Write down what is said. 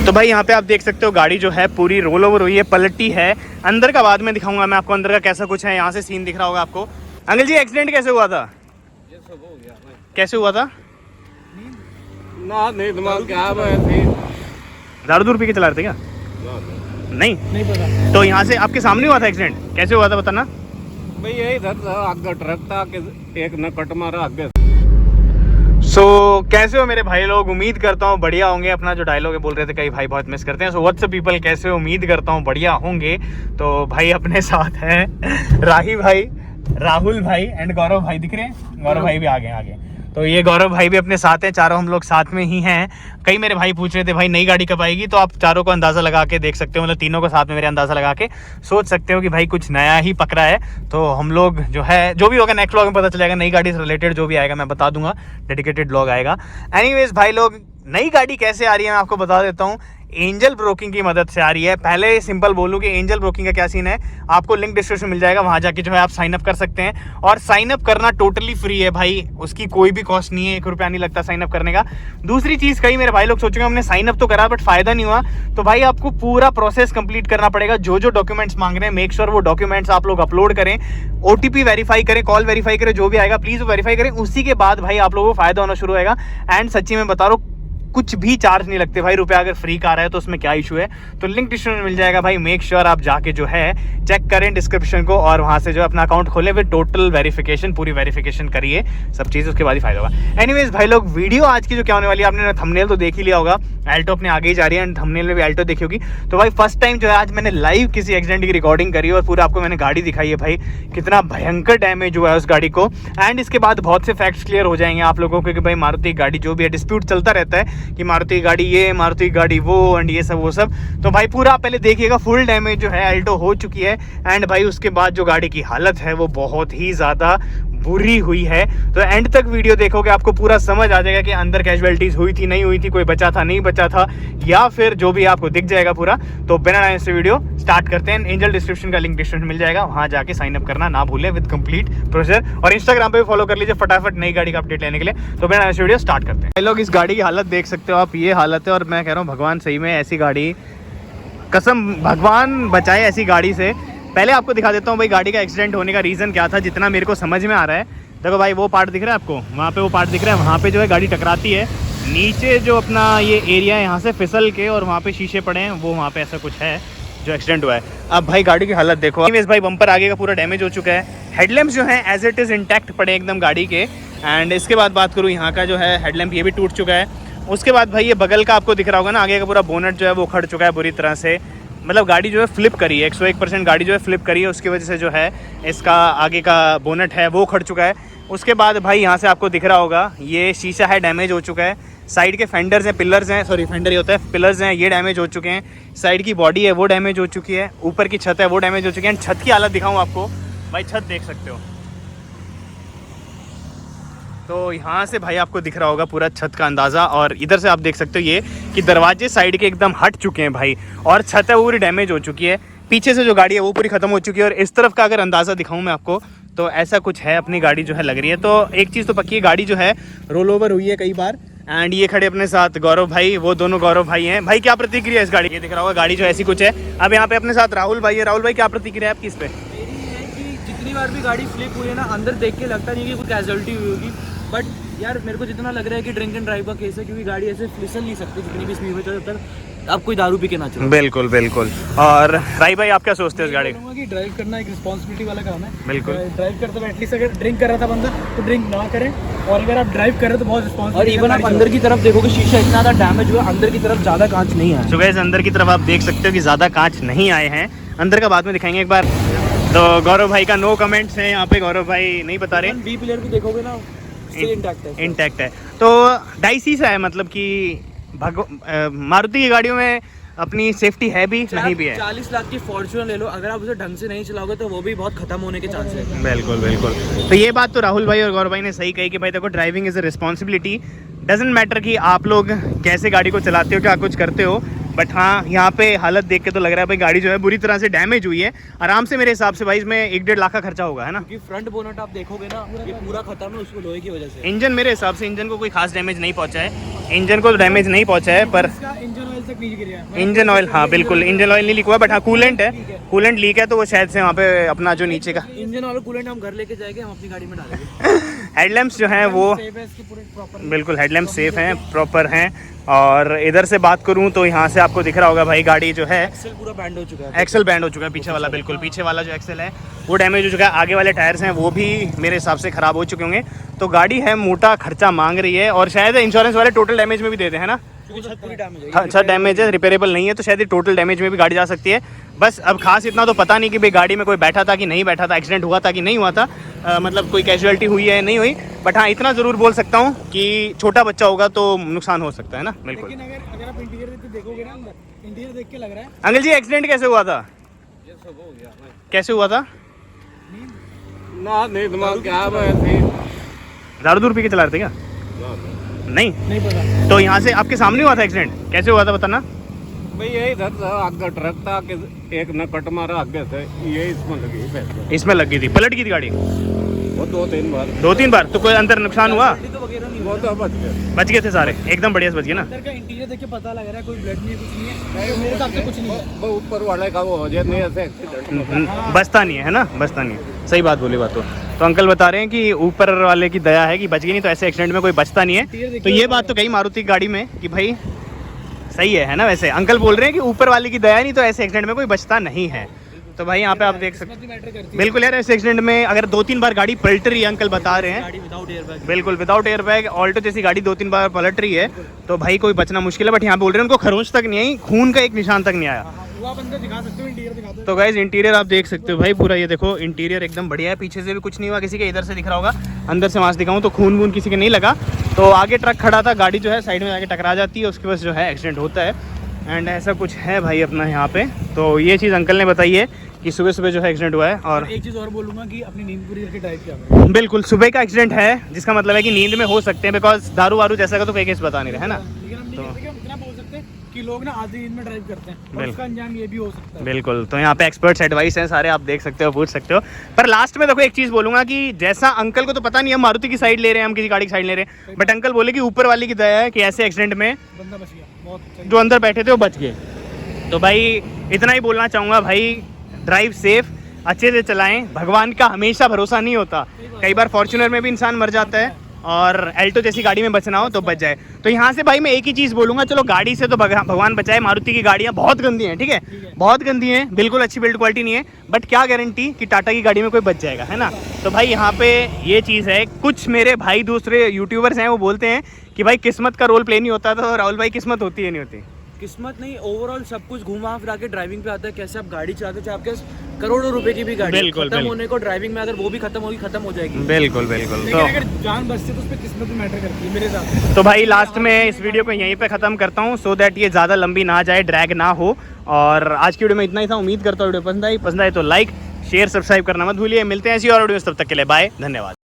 तो भाई यहाँ पे आप देख सकते हो गाड़ी जो है पूरी रोल ओवर हुई है, पलटी है। अंदर का बाद में दिखाऊंगा मैं आपको, अंदर का कैसा कुछ है। यहाँ से सीन दिख रहा होगा आपको। अंकल जी एक्सीडेंट कैसे हुआ था? ये सब हो गया भाई। कैसे हुआ था? ना नहीं दिमाग क्या है, दारू दूर पी के चला रहे थे क्या? नहीं पता। तो यहाँ से आपके सामने हुआ था एक्सीडेंट, कैसे हुआ था बताना। भाई यही था, आगे ट्रक था कि एक ने कट मारा आगे। कैसे हो मेरे भाई लोग? उम्मीद करता हूँ बढ़िया होंगे। अपना जो डायलॉग है बोल रहे थे कई भाई बहुत मिस करते हैं। सो व्हाट्सअप पीपल, कैसे हो? उम्मीद करता हूँ बढ़िया होंगे। तो भाई अपने साथ हैं राही भाई, राहुल भाई एंड गौरव भाई। दिख रहे हैं? गौरव भाई भी आगे। तो ये गौरव भाई भी अपने साथ हैं, चारों हम लोग साथ में ही हैं। कई मेरे भाई पूछ रहे थे भाई नई गाड़ी कब आएगी, तो आप चारों को अंदाज़ा लगा के देख सकते हो, मतलब तीनों को साथ में मेरे अंदाज़ा लगा के सोच सकते हो कि भाई कुछ नया ही पकड़ा है। तो हम लोग जो है, जो भी होगा नेक्स्ट व्लॉग में पता चलेगा। नई गाड़ी से रिलेटेड जो भी आएगा मैं बता दूंगा, डेडिकेटेड व्लॉग आएगा। एनीवेज भाई लोग, नई गाड़ी कैसे आ रही है मैं आपको बता देता हूँ। एंजल ब्रोकिंग की मदद से आ रही है। पहले सिंपल बोलूँ कि एंजल ब्रोकिंग का क्या सीन है, आपको लिंक डिस्क्रिप्शन मिल जाएगा, वहाँ जाके जो है आप साइन अप कर सकते हैं। और साइन अप करना टोटली फ्री है भाई, उसकी कोई भी कॉस्ट नहीं है, 1 रुपया नहीं लगता साइन अप करने का। दूसरी चीज़, कई मेरे भाई लोग सोचेंगे हमने साइन अप तो करा बट फायदा नहीं हुआ, तो भाई आपको पूरा प्रोसेस कंप्लीट करना पड़ेगा। जो जो डॉक्यूमेंट्स मांग रहे हैं मेक श्योर वो डॉक्यूमेंट्स आप लोग अपलोड करें, OTP वेरीफाई करें, कॉल वेरीफाई करें, जो भी आएगा प्लीज़ वो वेरीफाई करें। उसी के बाद भाई आप लोगों को फायदा होना शुरू होगा। एंड सच्ची में बता रहा हूँ, कुछ भी चार्ज नहीं लगते भाई। रुपया अगर फ्री का आ रहा है तो उसमें क्या इशू है। तो लिंक डिस्क्रिप्शन में मिल जाएगा भाई, मेक श्योर आप जाके जो है चेक करें डिस्क्रिप्शन को, और वहां से जो अपना अकाउंट खोलें, फिर टोटल वेरिफिकेशन, पूरी वेरिफिकेशन करिए सब चीज़, उसके बाद ही फायदा होगा। एनीवेज भाई लोग, वीडियो आज की जो क्या होने वाली है, आपने थंबनेल तो देख ही लिया होगा, एल्टो अपने आगे ही जा रही है एंड थंबनेल में भी एल्टो देखी होगी। तो भाई फर्स्ट टाइम जो है आज मैंने लाइव किसी एक्सीडेंट की रिकॉर्डिंग करी और पूरा आपको मैंने गाड़ी दिखाई है भाई, कितना भयंकर डैमेज हुआ है उस गाड़ी को। एंड इसके बाद बहुत से फैक्ट्स क्लियर हो जाएंगे आप लोगों को कि भाई मारुति गाड़ी जो भी है, डिस्प्यूट चलता रहता है कि मारुति गाड़ी ये, मारुति गाड़ी वो, एंड ये सब वो सब। तो भाई पूरा पहले देखिएगा, फुल डैमेज जो है एल्टो हो चुकी है। एंड भाई उसके बाद जो गाड़ी की हालत है वो बहुत ही ज़्यादा बुरी हुई है। तो एंड तक वीडियो देखोगे आपको पूरा समझ आ जाएगा कि अंदर कैजुअलिटीज हुई थी नहीं हुई थी, कोई बचा था नहीं बचा था, या फिर जो भी आपको दिख जाएगा पूरा। तो बिना टाइम से वीडियो स्टार्ट करते हैं। एंजल डिस्क्रिप्शन का लिंक डिस्क्रिप्शन मिल जाएगा, वहां जाके साइन अप करना ना भूलें विद कंप्लीट प्रोसेस। और इंस्टाग्राम पे भी फॉलो कर लीजिए फटाफट नई गाड़ी का अपडेट लेने के लिए। तो बिना टाइम से वीडियो स्टार्ट करते हैं। लोग, इस गाड़ी की हालत देख सकते हो आप, ये हालत है। और मैं कह रहा हूँ भगवान सही में ऐसी गाड़ी, कसम भगवान बचाए ऐसी गाड़ी से। पहले आपको दिखा देता हूँ भाई गाड़ी का एक्सीडेंट होने का रीज़न क्या था, जितना मेरे को समझ में आ रहा है। देखो भाई वो पार्ट दिख रहा है आपको, वहाँ पे वो पार्ट दिख रहा है, वहाँ पे जो है गाड़ी टकराती है, नीचे जो अपना ये एरिया है यहाँ से फिसल के, और वहाँ पे शीशे पड़े हैं, वो वहाँ पे ऐसा कुछ है जो एक्सीडेंट हुआ है। अब भाई गाड़ी की हालत देखो। भाई बम्पर आगे का पूरा डैमेज हो चुका है, हेडलैम्प्स जो है एज इट इज़ इंटैक्ट पड़े एकदम गाड़ी के। एंड इसके बाद बात करूँ यहाँ का जो है हेडलैम्प, ये भी टूट चुका है। उसके बाद भाई ये बगल का आपको दिख रहा होगा ना, आगे का पूरा बोनट जो है वो उखड़ चुका है बुरी तरह से। मतलब गाड़ी जो है फ्लिप करी है, 101% गाड़ी जो है फ्लिप करी है, उसकी वजह से जो है इसका आगे का बोनट है वो उखड़ चुका है। उसके बाद भाई यहाँ से आपको दिख रहा होगा ये शीशा है डैमेज हो चुका है, साइड के फेंडर्स हैं, पिलर्स हैं, सॉरी फेंडर ही होता है, पिलर्स हैं, ये डैमेज हो चुके हैं, साइड की बॉडी है वो डैमेज हो चुकी है, ऊपर की छत है वो डैमेज हो चुकी है। छत की हालत दिखाऊँ आपको, भाई छत देख सकते हो। तो यहाँ से भाई आपको दिख रहा होगा पूरा छत का अंदाज़ा, और इधर से आप देख सकते हो ये कि दरवाजे साइड के एकदम हट चुके हैं भाई, और छत है वो पूरी डैमेज हो चुकी है। पीछे से जो गाड़ी है वो पूरी ख़त्म हो चुकी है। और इस तरफ का अगर अंदाज़ा दिखाऊं मैं आपको, तो ऐसा कुछ है, अपनी गाड़ी जो है लग रही है। तो एक चीज़ तो पक्की है, गाड़ी जो है रोल ओवर हुई है कई बार। एंड ये खड़े अपने साथ गौरव भाई, वो दोनों गौरव भाई हैं। भाई क्या प्रतिक्रिया है इस गाड़ी की? दिख रहा होगा गाड़ी जो ऐसी कुछ है। अब यहाँ पे अपने साथ राहुल भाई है। राहुल भाई क्या प्रतिक्रिया है आपकी इस पर? मेरी है कि जितनी बार भी गाड़ी फ्लिप हुई है ना, अंदर देख के लगता नहीं कि कोई कैजुअलिटी हुई होगी, बट यार मेरे को जितना लग रहा है कि ड्रिंक एंड ड्राइव का केस है, क्योंकि गाड़ी ऐसे फिसल नहीं सकती जितनी भी स्पीड में चले, तब आप कोई दारू पी के ना चलो। बिल्कुल बिल्कुल। और राई भाई आप क्या सोचते हैं इस गाड़ी? कि ड्राइव करना एक रिस्पॉन्सिबिलिटी वाला काम है। बिल्कुल। ड्राइव करते हुए एटलीस्ट अगर ड्रिंक कर रहा था बंदा तो ड्रिंक ना करें, और अगर आप ड्राइव कर रहे हो तो बहुत रिस्पॉन्सिबिलिटी। और इवन आप अंदर की तरफ देखोगे शीशा इतना ज़्यादा डैमेज हुआ, अंदर की तरफ ज़्यादा कांच नहीं आया। सो गाइस अंदर की तरफ आप देख सकते हो कि ज़्यादा कांच नहीं आए हैं, अंदर का बाद में दिखाएंगे एक बार। तो गौरव भाई का नो कमेंट्स है यहाँ पे, गौरव भाई नहीं बता रहे। बी पिलर भी देखोगे ना, इंटैक्ट है। तो डाइसी सा है, मतलब कि मारुति की गाड़ियों में अपनी सेफ्टी है भी नहीं भी है। 40 लाख की फॉर्च्यूनर ले लो, अगर आप उसे ढंग से नहीं चलाओगे तो वो भी बहुत खत्म होने के चांसेस है। बिल्कुल बिल्कुल। तो ये बात तो राहुल भाई और गौरव भाई ने सही कही कि भाई देखो driving is a responsibility. Doesn't matter कि आप लोग कैसे गाड़ी को चलाते हो, क्या कुछ करते हो, बट हाँ यहाँ पे हालत देख के तो लग रहा है भाई गाड़ी जो है बुरी तरह से डैमेज हुई है। आराम से मेरे हिसाब से भाई इसमें 1-1.5 लाख का खर्चा होगा, है ना? क्योंकि फ्रंट बोनट आप देखोगे ना, ये पूरा खत्म है उसको लोहे की वजह से। इंजन मेरे हिसाब से इंजन को कोई खास डैमेज नहीं पहुंचा है, इंजन को डैमेज नहीं पहुंचा है, पर इंजन ऑयल तक नहीं गिरा है। इंजन ऑयल, हाँ बिल्कुल इंजन ऑयल नहीं लीक हुआ, बट हाँ कूलेंट है, कूलेंट लीक है तो वो शायद से वहाँ पे अपना जो नीचे का इंजन ऑयल कूलेंट हम घर लेके जाएंगे, हम अपनी गाड़ी में डालेंगे। हेडलैम्प्स जो हैं वो बिल्कुल हेडलैम्प सेफ हैं, प्रॉपर हैं। और इधर से बात करूं तो यहाँ से आपको दिख रहा होगा भाई गाड़ी जो है एक्सेल पूरा बैंड हो चुका है, एक्सेल बैंड हो चुका है, पीछे वाला बिल्कुल पीछे वाला जो एक्सेल है वो डैमेज हो चुका है। आगे वाले टायर्स हैं वो भी मेरे हिसाब से ख़राब हो चुके होंगे। तो गाड़ी है मोटा खर्चा मांग रही है, और शायद इंश्योरेंस वाले टोटल डैमेज में भी देते हैं ना, छत पूरी डैमेज है। छत डैमेज है, रिपेयरेबल नहीं है, तो शायद ये टोटल डैमेज में भी गाड़ी जा सकती है। बस अब खास इतना तो पता नहीं कि भाई गाड़ी में कोई बैठा था कि नहीं बैठा था, एक्सीडेंट हुआ था कि नहीं हुआ था, मतलब कोई कैजुअलिटी हुई है नहीं हुई। बट हाँ इतना ज़रूर बोल सकता हूँ कि छोटा बच्चा होगा तो नुकसान हो सकता है ना, बिल्कुल। लेकिन अगर आप इंटीरियर देखोगे ना, अंदर इंटीरियर देख के लग रहा है। अंकल जी एक्सीडेंट कैसे हुआ था? ये सब हो गया कैसे हुआ था? ना नहीं दिमाग क्या है, दारू दूर पी के चला रहे थे क्या? नहीं पता। तो यहाँ से आपके सामने हुआ था एक्सीडेंट, कैसे हुआ था बताना? भाई यही था, आगे ट्रक था कि एक ने कट मारा आगे से, ये इसमें लगी पैसे। इसमें लगी थी, पलट गई थी गाड़ी वो 2-3 बार 2-3 बार। तो कोई अंदर नुकसान हुआ? तो वगैरह नहीं वो तो बच गया। बच गए थे सारे एकदम बढ़िया से बच गए ना? अंदर का इंटीरियर देख के पता लग रहा है कोई ब्लड नहीं है, कुछ नहीं है, मेरे हिसाब से कुछ नहीं है। वो ऊपर वाले का वो हो जाए नहीं ऐसे एक्सीडेंट। बचता नहीं है ना, बचता नहीं है। सही बात बोली बात तो अंकल बता रहे हैं कि ऊपर वाले की दया है कि बच गई, नहीं तो ऐसे एक्सीडेंट में कोई बचता नहीं है। तो ये बात तो कही मारुति की गाड़ी में कि भाई सही है ना? वैसे अंकल बोल रहे हैं कि ऊपर वाले की दया नहीं तो ऐसे एक्सीडेंट में कोई बचता नहीं है। तो भाई यहाँ पे आप देख सकते हैं बिल्कुल यार, ऐसे एक्सीडेंट में अगर 2-3 बार गाड़ी पलट रही है, अंकल बता रहे हैं गाड़ी विदाउट एयरबैग, बिल्कुल विदाउट एयरबैग, ऑल्टो जैसी गाड़ी 2-3 बार पलट रही है तो भाई कोई बचना मुश्किल है। बट यहाँ बोल रहे हैं उनको खरोंच तक नहीं आई, खून का एक निशान तक नहीं आया। वो आप अंदर दिखा सकते हो, इंटीरियर दिखा दो। तो गाइज इंटीरियर आप देख सकते हो भाई पूरा, ये देखो इंटीरियर एकदम बढ़िया है, पीछे से भी कुछ नहीं हुआ किसी के, इधर से दिख रहा होगा, अंदर से वहाँ से दिखाऊँ तो खून वून किसी के नहीं लगा। तो आगे ट्रक खड़ा था, गाड़ी जो है साइड में जाके टकरा जाती है, उसके पास जो है एक्सीडेंट होता है। एंड ऐसा कुछ है भाई अपना यहाँ पे। तो ये चीज़ अंकल ने बताई है कि सुबह सुबह जो है एक्सीडेंट हुआ है। और एक चीज़ और बोलूँगा कि अपनी नींद पूरी करके ड्राइव किया। बिल्कुल सुबह का एक्सीडेंट है, जिसका मतलब है कि नींद में हो सकते हैं, बिकॉज दारू वारू जैसा का तो कोई केस बता नहीं रहा है ना। लेकिन हम नहीं कहते कि हम इतना बोल सकते हैं कि लोग ना आधी नींद में ड्राइव करते हैं, और उसका अंजाम ये भी हो सकता है। बिल्कुल। तो यहाँ पे एक्सपर्ट्स एडवाइस हैं सारे, आप देख सकते हो, पूछ सकते हो। पर लास्ट में देखो एक चीज़ बोलूँगा कि जैसा अंकल को तो पता नहीं हम मारुति की साइड ले रहे हैं, हम किसी गाड़ी की साइड ले रहे हैं, बट अंकल बोले कि ऊपर वाली की दया है कि ऐसे एक्सीडेंट में बंदा बच गया, बहुत अच्छा। जो अंदर बैठे थे वो बच गए। तो भाई इतना ही बोलना चाहूँगा भाई, ड्राइव सेफ, अच्छे से चलाएं, भगवान का हमेशा भरोसा नहीं होता, कई बार फॉर्च्यूनर में भी इंसान मर जाता है, और एल्टो जैसी गाड़ी में बचना हो तो बच जाए। तो यहाँ से भाई मैं एक ही चीज़ बोलूँगा, चलो गाड़ी से तो भगवान बचाए, मारुति की गाड़ियाँ बहुत गंदी हैं, ठीक है, बहुत गंदी हैं, बिल्कुल अच्छी बिल्ड क्वालिटी नहीं है, बट क्या गारंटी कि टाटा की गाड़ी में कोई बच जाएगा, है ना? तो भाई यहाँ पे ये चीज़ है, कुछ मेरे भाई दूसरे यूट्यूबर्स हैं वो बोलते हैं कि भाई किस्मत का रोल प्ले नहीं होता, तो राहुल भाई किस्मत होती है नहीं होती? किस्मत नहीं, ओवरऑल सब कुछ घुमा फिरा के ड्राइविंग पे आता है। कैसे आप गाड़ी चलाते हो, चाहे आपके करोड़ों रुपए की भी गाड़ी बिल्कुल, खत्म होने को ड्राइविंग में अगर वो भी खत्म होगी, खत्म हो जाएगी। बिल्कुल बिल्कुल। लेकिन अगर जान बचती है तो उस पर किस्मत भी मैटर करती है मेरे हिसाब। तो भाई लास्ट में इस वीडियो को यहीं पे ख़त्म करता हूँ, सो दैट ये ज़्यादा लंबी ना जाए, ड्रैग ना हो। और आज की वीडियो में इतना ही था, उम्मीद करता हूँ वीडियो पसंद आई तो लाइक शेयर सब्सक्राइब करना मत भूलिए। मिलते हैं ऐसी और वीडियो, तब तक के लिए बाय, धन्यवाद।